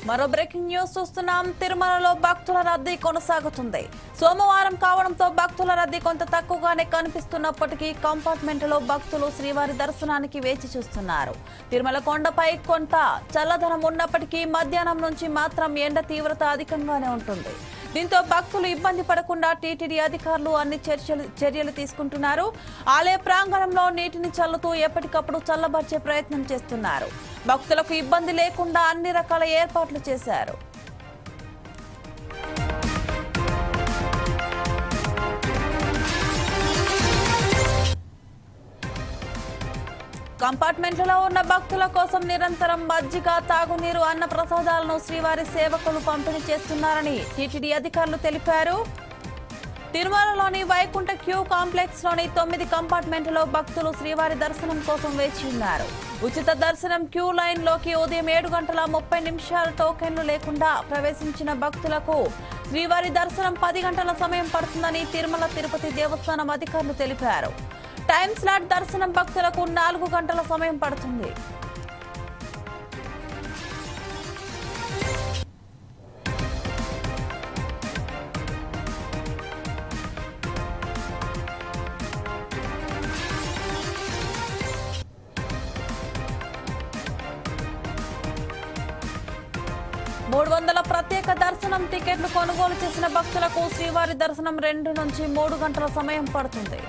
మరో breaking news చూస్తున్నాం. తిరుమలలో భక్తుల రద్దీ కొనసాగుతుంది. సోమవారం కావడంతో భక్తుల రద్దీ కొంత తక్కువగానే కనిపిస్తున్నప్పటికీ కంపార్ట్మెంట్లో భక్తులు శ్రీవారి దర్శనానికి వేచి చూస్తున్నారు. తిరుమల కొండపై కొంత చల్లదనం ఉన్నప్పటికీ మధ్యాహ్నం నుంచి మాత్రం ఎండ తీవ్రత అధికంగానే ఉంటుంది. దీంతో భక్తులు ఇబ్బంది పడకుండా టీటీడీ అధికారులు అన్ని చర్యలు తీసుకుంటున్నారు. ఆలయ ప్రాంగణంలో నీటిని చల్లుతూ ఎప్పటికప్పుడు చల్లబర్చే ప్రయత్నం చేస్తున్నారు. భక్తులకు ఇబ్బంది లేకుండా అన్ని రకాల ఏర్పాట్లు చేశారు. కంపార్ట్మెంట్లలో ఉన్న భక్తుల కోసం నిరంతరం మజ్జిగ, తాగునీరు, అన్న ప్రసాదాలను శ్రీవారి సేవకులు పంపిణీ చేస్తున్నారని టీటీడీ అధికారులు తెలిపారు. తిరుమలలోని వైకుంఠ క్యూ కాంప్లెక్స్ లోని 9 కంపార్ట్మెంట్లో భక్తులు శ్రీవారి దర్శనం కోసం వేచి ఉన్నారు. ఉచిత దర్శనం క్యూ లైన్ లోకి ఉదయం 7:30 టోకెన్లు లేకుండా ప్రవేశించిన భక్తులకు శ్రీవారి దర్శనం 10 గంటల సమయం పడుతుందని తిరుమల తిరుపతి దేవస్థానం అధికారులు తెలిపారు. టైం స్లాట్ దర్శనం భక్తులకు 4 గంటల సమయం పడుతుంది. $300 ప్రత్యేక దర్శనం టికెట్లు కొనుగోలు చేసిన భక్తులకు శ్రీవారి దర్శనం 2 నుంచి 3 గంటల సమయం పడుతుంది.